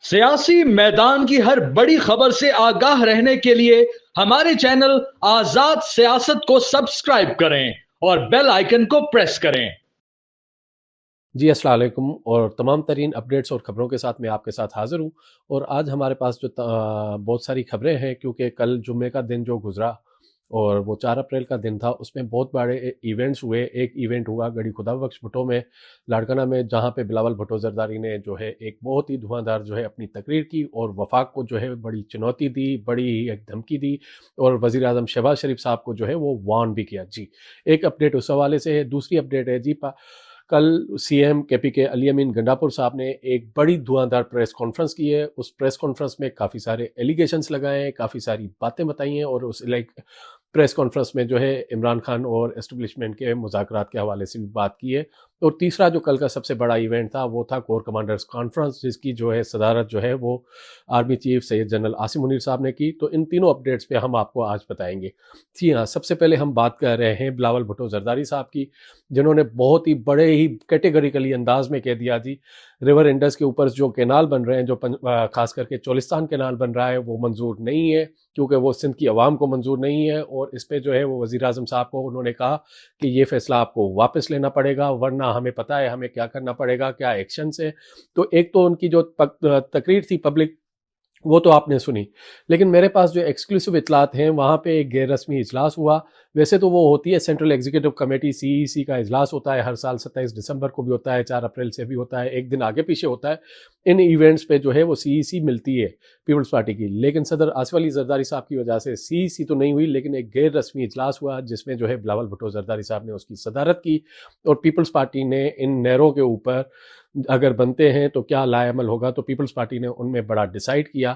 सियासी मैदान की हर बड़ी खबर से आगाह रहने के लिए हमारे चैनल आजाद सियासत को सब्सक्राइब करें और बेल आइकन को प्रेस करें। जी अस्सलाम वालेकुम और तमाम तरीन अपडेट्स और ख़बरों के साथ मैं आपके साथ हाज़िर हूँ। और आज हमारे पास जो बहुत सारी ख़बरें हैं, क्योंकि कल जुम्मे का दिन जो गुज़रा और वो 4 अप्रैल का दिन था, उसमें बहुत बड़े इवेंट्स हुए। एक इवेंट हुआ गढ़ी खुदाबख्श भुट्टो में, लाड़काना में, जहाँ पे बिलावल भुट्टो ज़रदारी ने जो है एक बहुत ही धुआंधार जो है अपनी तकरीर की और वफाक को जो है बड़ी चुनौती दी, बड़ी एक धमकी दी और वज़ीर आज़म शहबाज शरीफ साहब को जो है वो वार्न भी किया। जी, एक अपडेट उस हवाले से है। दूसरी अपडेट है जी, कल सीएम केपी के अली अमीन गंडापुर साहब ने एक बड़ी धुआंधार प्रेस कॉन्फ्रेंस की है। उस प्रेस कॉन्फ्रेंस में काफ़ी सारे एलिगेशंस लगाए हैं, काफ़ी सारी बातें बताई हैं और उस प्रेस कॉन्फ्रेंस में जो है इमरान खान और एस्टेब्लिशमेंट के मुज़ाकरात के हवाले से भी बात की है। और तीसरा जो कल का सबसे बड़ा इवेंट था वो था कोर कमांडर्स कॉन्फ्रेंस, जिसकी जो है सदारत जो है वो army chief Syed general Asim Munir साहब ने की। तो इन तीनों अपडेट्स पे हम आपको आज बताएंगे। जी हाँ, सबसे पहले हम बात कर रहे हैं बिलावल भुट्टो जरदारी साहब की, जिन्होंने बहुत ही बड़े ही कैटेगरिकली अंदाज में कह दिया जी, रिवर इंडस के ऊपर जो कैनाल बन रहे हैं, जो खास करके चोलिस्तान कैनाल बन रहा है, वो मंजूर नहीं है, क्योंकि वो सिंध की आवाम को मंजूर नहीं है। और इस पर जो है वो वज़ीर आज़म साहब को उन्होंने कहा कि ये फैसला आपको वापस लेना पड़ेगा, वरना हमें पता है हमें क्या करना पड़ेगा, क्या एक्शन से। तो एक तो उनकी जो तकरीर थी पब्लिक, वो तो आपने सुनी, लेकिन मेरे पास जो एक्सक्लूसिव इतलात हैं, वहाँ पे एक गैर रस्मी इजलास हुआ। वैसे तो वो होती है सेंट्रल एग्जीक्यूटिव कमेटी, सीईसी का इजलास होता है हर साल, 27 दिसंबर को भी होता है, 4 अप्रैल से भी होता है, एक दिन आगे पीछे होता है। इन इवेंट्स पे जो है वो सीईसी मिलती है पीपल्स पार्टी की, लेकिन सदर आसिफ अली जरदारी साहब की वजह से सीईसी तो नहीं हुई, लेकिन एक गैर रस्मी इजलास हुआ जिसमें जो है बिलावल भुट्टो जरदारी साहब ने उसकी सदारत की। और पीपल्स पार्टी ने इन नहरों के ऊपर अगर बनते हैं तो क्या लाएमल होगा, तो पीपल्स पार्टी ने उनमें बड़ा डिसाइड किया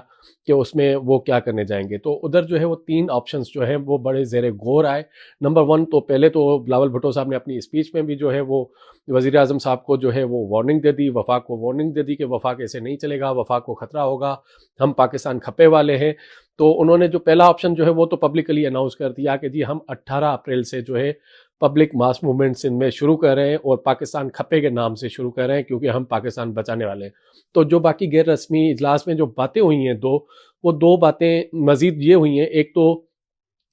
कि उसमें वो क्या करने जाएंगे। तो उधर जो है वो 3 ऑप्शंस जो है वो बड़े ज़ेरे गौर आए। नंबर 1 तो पहले तो बिलावल भुट्टो साहब ने अपनी स्पीच में भी जो है वो वज़ीर आज़म साहब को जो है वो वार्निंग दे दी, वफाक को वार्निंग दे दी कि वफाक ऐसे नहीं चलेगा, वफाक को खतरा होगा, हम पाकिस्तान खपे वाले हैं। तो उन्होंने जो पहला ऑप्शन जो है वो तो पब्लिकली अनाउंस कर दिया कि जी हम 18 अप्रैल से जो है पब्लिक मास मूवमेंट सिंध में शुरू कर रहे हैं और पाकिस्तान खपे के नाम से शुरू कर रहे हैं, क्योंकि हम पाकिस्तान बचाने वाले हैं। तो जो बाकी गैर रस्मी इजलास में जो बातें हुई हैं वो दो बातें मजीद ये हुई हैं। एक तो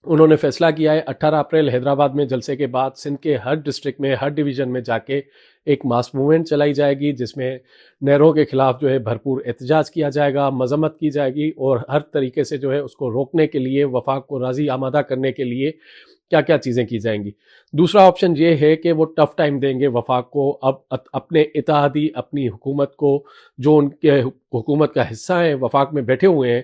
उन्होंने फैसला किया है 18 अप्रैल हैदराबाद में जलसे के बाद सिंध के हर डिस्ट्रिक्ट में, हर डिवीज़न में जाके एक मास मूवमेंट चलाई जाएगी, जिसमें नहरों के खिलाफ जो है भरपूर एहतजाज किया जाएगा, मजम्मत की जाएगी और हर तरीके से जो है उसको रोकने के लिए, वफाक को राज़ी आमादा करने के लिए क्या क्या चीज़ें की जाएंगी। दूसरा ऑप्शन ये है कि वो टफ टाइम देंगे वफाक को, अब अपने इत्तेहादी, अपनी हुकूमत को, जो उनके हुकूमत का हिस्सा है, वफाक में बैठे हुए हैं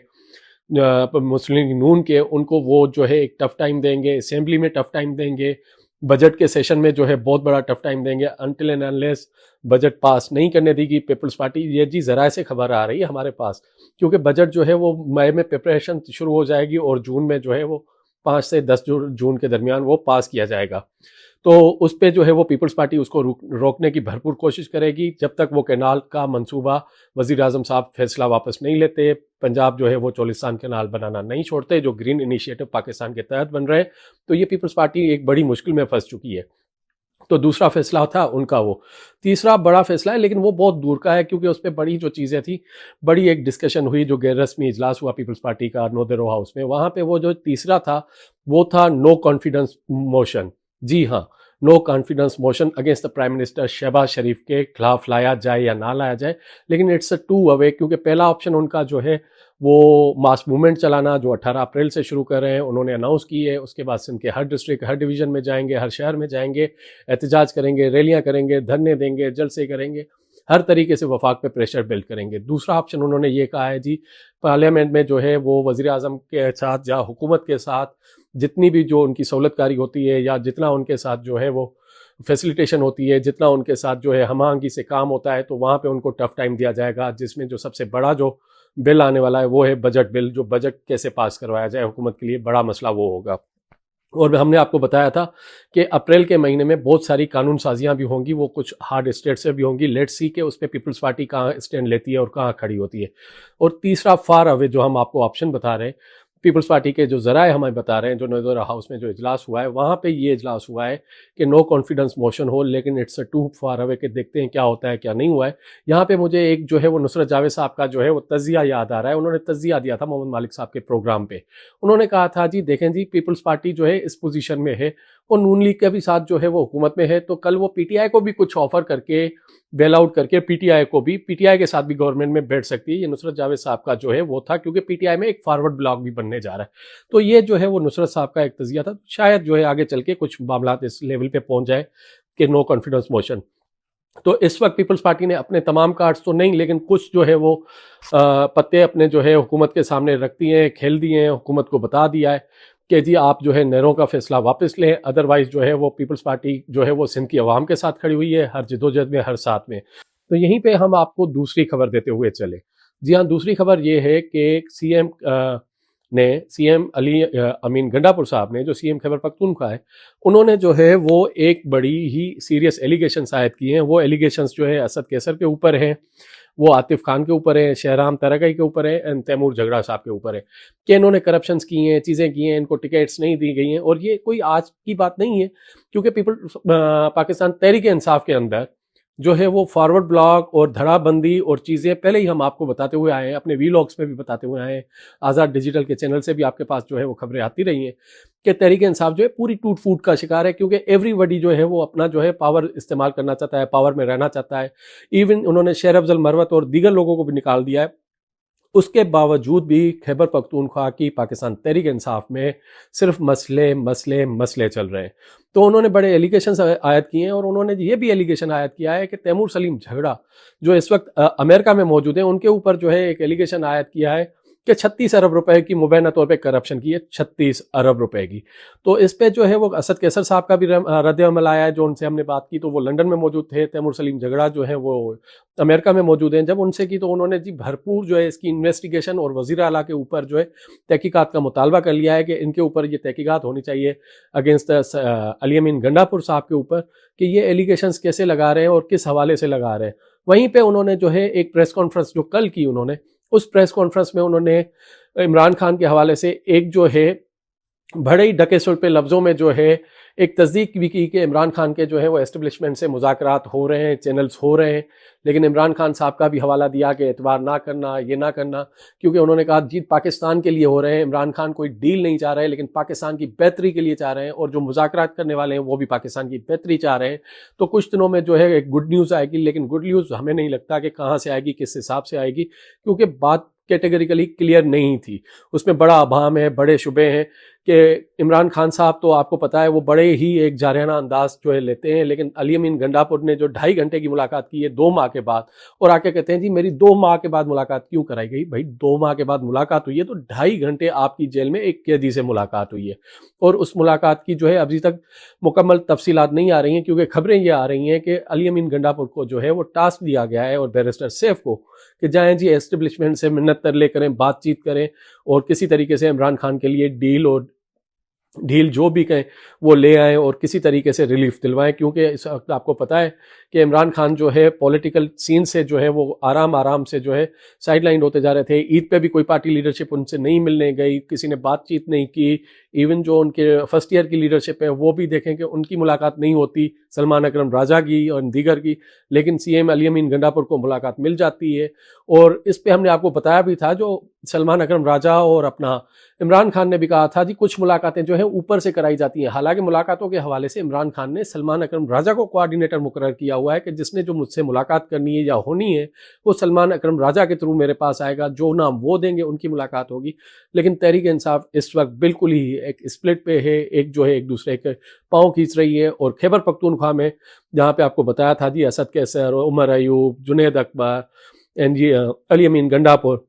मुस्लिम लीग नून के, उनको वो जो है एक टफ टाइम देंगे, असेंबली में टफ टाइम देंगे, बजट के सेशन में जो है बहुत बड़ा टफ टाइम देंगे, until and unless budget pass नहीं करने देगी पीपल्स पार्टी। ये जी ज़रा से खबर आ रही है हमारे पास, क्योंकि बजट जो है वो मई में प्रिपरेशन शुरू हो जाएगी और जून में जो है वो 5 से 10 जून के दरमियान वो पास किया जाएगा। तो उस पे जो है वो पीपल्स पार्टी उसको रोकने की भरपूर कोशिश करेगी, जब तक वो कैनाल का मंसूबा वज़ीर आज़म साहब फैसला वापस नहीं लेते, पंजाब जो है वो चोलिस्तान कैनाल बनाना नहीं छोड़ते, जो ग्रीन इनिशिएटिव पाकिस्तान के तहत बन रहे हैं। तो ये पीपल्स पार्टी एक बड़ी मुश्किल में फंस चुकी है। तो दूसरा फैसला था उनका वो। तीसरा बड़ा फैसला है, लेकिन वो बहुत दूर का है, क्योंकि उस पर बड़ी जो चीज़ें थी, बड़ी एक डिस्कशन हुई, जो गैर रस्मी इजलास हुआ पीपल्स पार्टी का नोदेरो हाउस में, वहाँ पे वो जो तीसरा था वो था नो कॉन्फिडेंस मोशन। जी हाँ, no confidence motion against the prime minister Shehbaz Sharif के खिलाफ लाया जाए या ना लाया जाए। लेकिन इट्स अ टू अवे, क्योंकि पहला ऑप्शन उनका जो है वो मास मूवमेंट चलाना, जो 18 अप्रैल से शुरू कर रहे हैं, उन्होंने अनाउंस की है। उसके बाद सिंध के हर डिस्ट्रिक्ट, हर डिवीज़न में जाएंगे, हर शहर में जाएंगे, एहतजाज करेंगे, रैलियां करेंगे, धरने देंगे, जलसे करेंगे, हर तरीके से वफाक पे प्रेशर बिल्ड करेंगे। दूसरा ऑप्शन उन्होंने ये कहा है जी, पार्लियामेंट में जो है वो वज़ीर आज़म के साथ या हुकूमत के साथ जितनी भी जो उनकी सहूलतकारी होती है, या जितना उनके साथ जो है वो फैसिलिटेशन होती है, जितना उनके साथ जो है हम आहंगी से काम होता है, तो वहाँ पे उनको टफ टाइम दिया जाएगा। जिसमें जो सबसे बड़ा जो बिल आने वाला है वो है बजट बिल, जो बजट कैसे पास करवाया जाए, हुकूमत के लिए बड़ा मसला वो होगा। और हमने आपको बताया था कि अप्रैल के महीने में बहुत सारी कानून साजियाँ भी होंगी, वो कुछ हार्ड स्टेट से भी होंगी। लेट्स सी के उस पर पीपल्स पार्टी कहाँ स्टैंड लेती है और कहाँ खड़ी होती है। और तीसरा फार अवे जो हम आपको ऑप्शन बता रहे हैं, पीपल्स पार्टी के जो जराए हमें बता रहे हैं, जो नदौरा हाउस में जो इजलास हुआ है वहाँ पे ये इजलास हुआ है कि नो कॉन्फिडेंस मोशन हो, लेकिन it's a too far away के देखते हैं क्या होता है क्या नहीं हुआ है। यहाँ पे मुझे एक जो है वो नुसरत जावेद साहब का जो है वो तजिया याद आ रहा है। उन्होंने तजिया दिया था मोहम्मद मालिक साहब के प्रोग्राम पे। उन्होंने कहा था जी देखें जी, पीपल्स पार्टी जो है इस पोजीशन में है, वो नून लीग के भी साथ जो है वो हुकूमत में है, तो कल वो पीटीआई को भी कुछ ऑफर करके बेल आउट करके पीटीआई के साथ भी गवर्नमेंट में बैठ सकती है। ये नुसरत जावेद साहब का जो है वो था, क्योंकि पीटीआई में एक फॉरवर्ड ब्लॉक भी बनने जा रहा है। तो ये जो है वो नुसरत साहब का एक तजिया था। शायद जो है आगे चल के कुछ मामला इस लेवल पे पहुंच जाए कि नो कॉन्फिडेंस मोशन। तो इस वक्त पीपल्स पार्टी ने अपने तमाम कार्ड्स तो नहीं, लेकिन कुछ जो है वो पत्ते अपने जो है हुकूमत के सामने रख दिए हैं, खेल दिए हैं, हुकूमत को बता दिया है कि जी आप जो है नहरों का फैसला वापस लें, अदरवाइज जो है वो पीपल्स पार्टी जो है वो सिंध की आवाम के साथ खड़ी हुई है, हर जदोजहद में, हर साथ में। तो यहीं पे हम आपको दूसरी खबर देते हुए चले। जी हाँ, दूसरी खबर ये है कि सीएम अली अमीन गंडापुर साहब ने, जो सीएम खैबर पख्तूनख्वा है, उन्होंने जो है वो एक बड़ी ही सीरियस एलिगेशंस आयद किए हैं। वो एलिगेशंस जो है असद कैसर के ऊपर हैं, वो आतिफ खान के ऊपर है, शहराम तरकई के ऊपर है, एंड तैमूर झगड़ा साहब के ऊपर है कि इन्होंने करप्शंस की हैं, चीज़ें की हैं, इनको टिकट्स नहीं दी गई हैं। और ये कोई आज की बात नहीं है, क्योंकि पाकिस्तान तहरीक इंसाफ के अंदर जो है वो फॉरवर्ड ब्लॉक और धड़ाबंदी और चीज़ें पहले ही हम आपको बताते हुए आए हैं, अपने वीलॉग्स में भी बताते हुए आए हैं, आज़ाद डिजिटल के चैनल से भी आपके पास जो है वो खबरें आती रही हैं कि तहरीक इंसाफ जो है पूरी टूट फूट का शिकार है, क्योंकि एवरीबडी जो है वो अपना जो है पावर इस्तेमाल करना चाहता है, पावर में रहना चाहता है। इवन उन्होंने शेर अफजल मरवत और दीगर लोगों को भी निकाल दिया है। उसके बावजूद भी खैबर पख्तूनख्वा की पाकिस्तान तहरीक इंसाफ में सिर्फ मसले मसले मसले चल रहे हैं। तो उन्होंने बड़े एलिगेशन आयद किए हैं, और उन्होंने ये भी एलिगेशन आयद किया है कि तैमूर सलीम झगड़ा जो इस वक्त अमेरिका में मौजूद है, उनके ऊपर जो है एक एलिगेशन आयद किया है कि 36 अरब रुपए की मुबैना तौर पे करप्शन की है, 36 अरब रुपए की। तो इस पे जो है वो असद कैसर साहब का भी रद्द अमल आया है, जो उनसे हमने बात की तो वो लंदन में मौजूद थे। तैमूर सलीम झगड़ा जो है वो अमेरिका में मौजूद हैं। जब उनसे की तो उन्होंने जी भरपूर जो है इसकी इन्वेस्टिगेशन और वज़ीर आला के ऊपर जो है तहकीकात का मुतालबा कर लिया है कि इनके ऊपर ये तहकीकात होनी चाहिए अगेंस्ट अली अमीन गंडापुर साहब के ऊपर, कि ये एलिगेशंस कैसे लगा रहे हैं और किस हवाले से लगा रहे हैं। वहीं पे उन्होंने जो है एक प्रेस कॉन्फ्रेंस जो कल की, उन्होंने उस प्रेस कॉन्फ्रेंस में उन्होंने इमरान खान के हवाले से एक जो है बड़े ही ढके सुलझे लफ्ज़ों में जो है एक तस्दीक भी की कि इमरान खान के जो है वो एस्टेब्लिशमेंट से मुज़ाकरात हो रहे हैं, चैनल्स हो रहे हैं, लेकिन इमरान खान साहब का भी हवाला दिया कि एतबार ना करना, ये ना करना, क्योंकि उन्होंने कहा जीत पाकिस्तान के लिए हो रहे हैं। इमरान खान कोई डील नहीं चाह रहे, लेकिन पाकिस्तान की बेहतरी के लिए चाह रहे हैं, और जो मुज़ाकरात करने वाले हैं वो भी पाकिस्तान की बेहतरी चाह रहे हैं। तो कुछ दिनों में जो है एक गुड न्यूज़ आएगी, लेकिन गुड न्यूज़ हमें नहीं लगता कि कहाँ से आएगी, किस हिसाब से आएगी, क्योंकि बात कैटेगरिकली क्लियर नहीं थी। उसमें बड़ा अभाम है, बड़े शुबे हैं कि इमरान खान साहब तो आपको पता है वो बड़े ही एक जारहाना अंदाज जो है लेते हैं, लेकिन अली अमीन गंडापुर ने जो 2.5 घंटे की मुलाकात की है 2 माह के बाद, और आके कहते हैं जी मेरी 2 माह के बाद मुलाकात क्यों कराई गई। भाई 2 माह के बाद मुलाकात हुई है तो 2.5 घंटे आपकी जेल में एक कैदी से मुलाकात हुई है, और उस मुलाकात की जो है अभी तक मुकम्मल तफसीलात नहीं आ रही हैं, क्योंकि खबरें ये आ रही हैं कि अली अमीन गंडापुर को जो है वो टास्क दिया गया है और बैरिस्टर सैफ को कि जाएं जी एस्टेब्लिशमेंट से मिन्नत तरले करें, बातचीत करें, और किसी तरीके से इमरान खान के लिए डील जो भी कहें वो ले आएँ और किसी तरीके से रिलीफ दिलवाएं, क्योंकि इस वक्त आपको पता है कि इमरान खान जो है पॉलिटिकल सीन से जो है वो आराम से जो है साइडलाइन होते जा रहे थे। ईद पे भी कोई पार्टी लीडरशिप उनसे नहीं मिलने गई, किसी ने बातचीत नहीं की। इवन जो उनके फर्स्ट ईयर की लीडरशिप है वो भी देखें कि उनकी मुलाकात नहीं होती सलमान अकरम राजा की और दीगर की, लेकिन सीएम अली अमीन गंडापुर को मुलाकात मिल जाती है। और इस पे हमने आपको बताया भी था, जो सलमान अकरम राजा और अपना इमरान खान ने भी कहा था जी कुछ मुलाकातें जो है ऊपर से कराई जाती हैं। हालांकि मुलाकातों के हवाले से इमरान खान ने सलमान अकरम राजा को कोऑर्डिनेटर मुकर्रर किया हुआ है कि जिसने जो मुझसे मुलाकात करनी है या होनी है वो सलमान अकरम राजा के थ्रू मेरे पास आएगा, जो नाम वो देंगे उनकी मुलाकात होगी। लेकिन तहरीक इंसाफ इस वक्त बिल्कुल ही एक स्प्लिट पे है, एक जो है एक दूसरे के पाँव खींच रही है। और खैबर पख्तूनख्वा में जहाँ पे आपको बताया था जी असद कैसर, उमर अयूब, जुनेद अकबर एंड जी अली अमीन गंडापुर,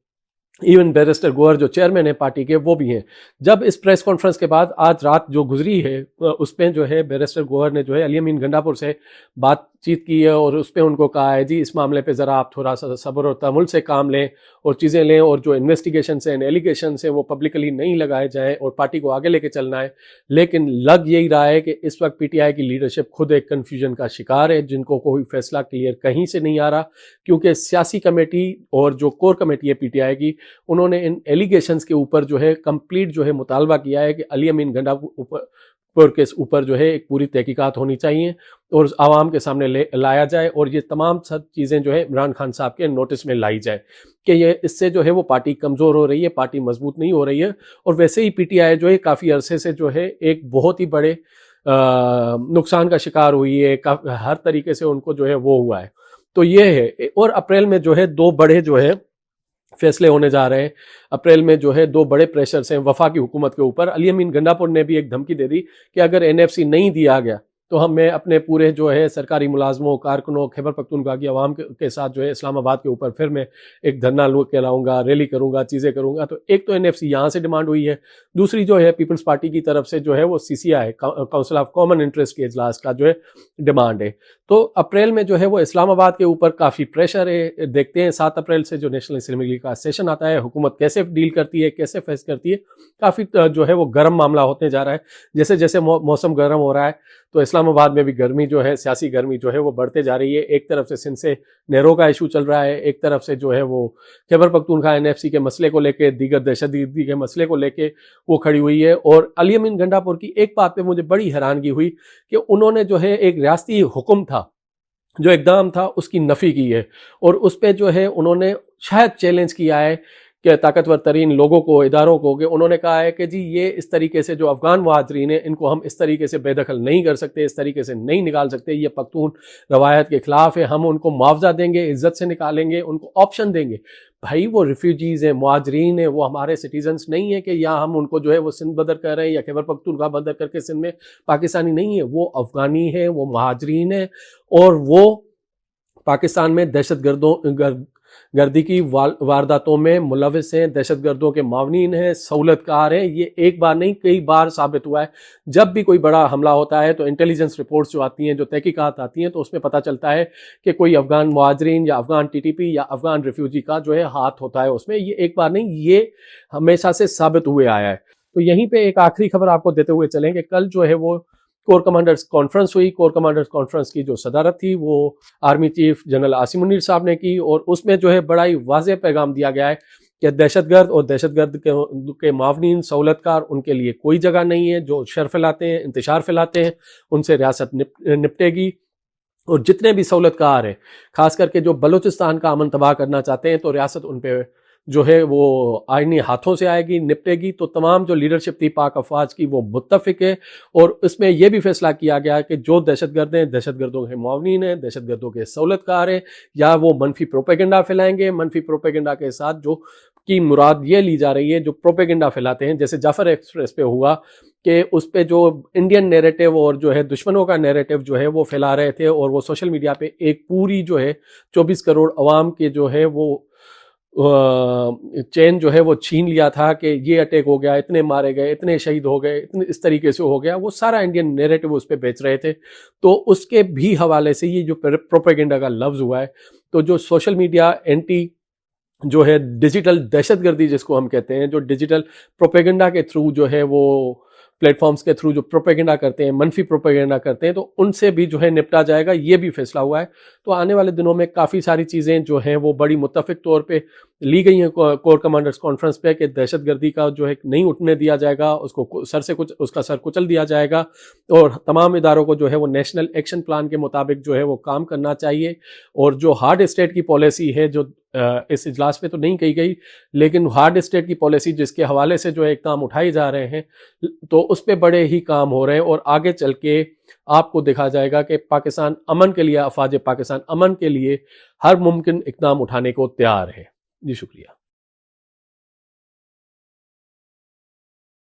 इवन बैरिस्टर गोहर जो चेयरमैन है पार्टी के वो भी हैं। जब इस प्रेस कॉन्फ्रेंस के बाद आज रात जो गुजरी है उसमें जो है बैरिस्टर गोहर ने जो है अली अमीन गंडापुर से बात बातचीत की है और उस पर उनको कहा है जी इस मामले पे ज़रा आप थोड़ा सा सब्र और तहमुल से काम लें और चीज़ें लें, और जो इन्वेस्टिगेशन हैं एलिगेशन है वो पब्लिकली नहीं लगाए जाएं और पार्टी को आगे लेके चलना है। लेकिन लग यही रहा है कि इस वक्त पीटीआई की लीडरशिप खुद एक कन्फ्यूजन का शिकार है, जिनको कोई फैसला क्लियर कहीं से नहीं आ रहा, क्योंकि सियासी कमेटी और जो कोर कमेटी है पीटीआई की, उन्होंने इन एलिगेशंस के ऊपर जो है कंप्लीट जो है मुतालबा किया है कि अली अमीन गंडापुर के ऊपर जो है एक पूरी तहकीकात होनी चाहिए और आवाम के सामने लाया जाए, और ये तमाम सब चीज़ें जो है इमरान खान साहब के नोटिस में लाई जाए कि ये इससे जो है वो पार्टी कमज़ोर हो रही है, पार्टी मजबूत नहीं हो रही है। और वैसे ही पीटीआई जो है काफ़ी अरसे से जो है एक बहुत ही बड़े नुकसान का शिकार हुई है, हर तरीके से उनको जो है वो हुआ है। तो ये है, और अप्रैल में जो है दो बड़े जो है फैसले होने जा रहे हैं। अप्रैल में जो है दो बड़े प्रेशर्स हैं वफाकी हुकूमत के ऊपर। अली अमीन गंडापुर ने भी एक धमकी दे दी कि अगर एनएफसी नहीं दिया गया तो मैं अपने पूरे जो है सरकारी मुलाजमों, कारकुनों, खैबर पख्तूनख्वा की आवाम के साथ जो है इस्लामाबाद के ऊपर फिर मैं एक धरना के लाऊंगा, रैली करूंगा, चीज़ें करूंगा। तो एक तो एनएफसी यहाँ से डिमांड हुई है, दूसरी जो है पीपल्स पार्टी की तरफ से जो है वो CCI council of common interest के इजलास का जो है डिमांड है। तो अप्रैल में जो है वो इस्लामाबाद के ऊपर काफ़ी प्रेशर है। देखते हैं 7 अप्रैल से जो नेशनल इस्लामिक लीग का सेशन आता है, हुकूमत कैसे डील करती है, कैसे फेस करती है। काफ़ी जो है वो गर्म मामला होते जा रहा है। जैसे जैसे मौसम गर्म हो रहा है तो इस्लामाबाद में भी गर्मी जो है, सियासी गर्मी जो है वो बढ़ते जा रही है। एक तरफ से सिंध से नहरों का इशू चल रहा है, एक तरफ से जो है वो खैबर पख्तूनख्वा एनएफसी के मसले को लेके, दीगर दहशतगर्दी के मसले को लेके वो खड़ी हुई है। और अली अमीन गंडापुर की एक बात पे मुझे बड़ी हैरानगी हुई कि उन्होंने जो है एक रियासती हुक्म था, जो इक़दाम था, उसकी नफ़ी की है, और उस पर जो है उन्होंने शायद चैलेंज किया है कि ताकतवर तरीन लोगों को, इदारों को, कि उन्होंने कहा है कि जी ये इस तरीके से जो अफगान मुहाजिरीन हैं इनको हम इस तरीके से बेदखल नहीं कर सकते, इस तरीके से नहीं निकाल सकते, ये पख्तून रवायत के खिलाफ है, हम उनको मुआवजा देंगे, इज्जत से निकालेंगे, उनको ऑप्शन देंगे। भाई वो रिफ्यूजीज़ हैं, मुहाजिरीन हैं, वो हमारे सिटीजन्स नहीं है कि यहाँ हम उनको जो है वो सिंध बदर कर रहे हैं या खैबर पख्तूनख्वा बदर करके सिंध में पाकिस्तानी नहीं है, वो अफगानी है, वो मुहाजिरीन है, और वो पाकिस्तान में गर्दी की वारदातों में मुलविस हैं, दहशतगर्दों के मावनीन हैं, सहूलतकार हैं। ये एक बार नहीं कई बार साबित हुआ है। जब भी कोई बड़ा हमला होता है तो इंटेलिजेंस रिपोर्ट्स जो आती हैं, जो तहकीकात आती हैं, तो उसमें पता चलता है कि कोई अफगान मुहाजिरीन या अफगान टीटीपी या अफगान रिफ्यूजी का जो है हाथ होता है उसमें। ये एक बार नहीं, ये हमेशा से साबित हुए आया है। तो यहीं पर एक आखिरी खबर आपको देते हुए चलेंगे, कल जो है वो कोर कमांडर्स कॉन्फ्रेंस हुई। कोर कमांडर्स कॉन्फ्रेंस की जो सदारत थी वो army chief general Asim Munir साहब ने की, और उसमें जो है बड़ा ही वाज़ेह पैगाम दिया गया है कि दहशतगर्द और दहशतगर्द के मावनीन, सहूलतकार, उनके लिए कोई जगह नहीं है। जो शर फैलाते हैं, इंतशार फैलाते हैं, उनसे रियासत निपटेगी। और जितने भी सहूलतकार हैं, खास करके जो बलूचिस्तान का अमन तबाह करना चाहते हैं, तो रियासत उन पर जो है वो आईनी हाथों से आएगी, निपटेगी। तो तमाम जो लीडरशिप थी पाक अफवाज की वो मुत्तफिक है, और इसमें यह भी फैसला किया गया कि जो दहशतगर्द हैं, दहशतगर्दों के मुआवनीन हैं, दहशतगर्दों के सहूलतकार हैं, या वो मनफी प्रोपेगेंडा फैलाएंगे। मनफी प्रोपेगेंडा के साथ जो की मुराद ये ली जा रही है, जो प्रोपेगेंडा फैलाते हैं, जैसे जाफर एक्सप्रेस पे हुआ कि उस पे जो इंडियन नैरेटिव और जो है दुश्मनों का नैरेटिव जो है वो फैला रहे थे, और वो सोशल मीडिया पे एक पूरी जो है 24 करोड़ अवाम के जो है वो चैन जो है वो छीन लिया था कि ये अटैक हो गया, इतने मारे गए, इतने शहीद हो गए, इतने इस तरीके से हो गया। वो सारा इंडियन नैरेटिव उस पर बेच रहे थे। तो उसके भी हवाले से ये जो प्रोपेगेंडा का लफ्ज़ हुआ है, तो जो सोशल मीडिया एंटी जो है डिजिटल दहशतगर्दी जिसको हम कहते हैं, जो डिजिटल प्रोपेगेंडा के थ्रू जो है वो प्लेटफॉर्म्स के थ्रू जो प्रोपेगेंडा करते हैं, मनफी प्रोपेगेंडा करते हैं, तो उनसे भी जो है निपटा जाएगा, ये भी फैसला हुआ है। तो आने वाले दिनों में काफ़ी सारी चीज़ें जो हैं वो बड़ी मुत्तफिक तौर पे ली गई हैं कोर कमांडर्स कॉन्फ्रेंस पे कि दहशतगर्दी का जो है नहीं उठने दिया जाएगा, उसको उसका सर कुचल दिया जाएगा, और तमाम इदारों को जो है वो नेशनल एक्शन प्लान के मुताबिक जो है वो काम करना चाहिए। और जो हार्ड स्टेट की पॉलिसी है, जो इस इजलास पे तो नहीं कही गई, लेकिन हार्ड स्टेट की पॉलिसी जिसके हवाले से जो है काम उठाए जा रहे हैं, तो उस पर बड़े ही काम हो रहे हैं। और आगे चल के आपको देखा जाएगा कि पाकिस्तान अमन के लिए, अफवाज पाकिस्तान अमन के लिए हर मुमकिन इक़दाम उठाने को तैयार है। जी शुक्रिया।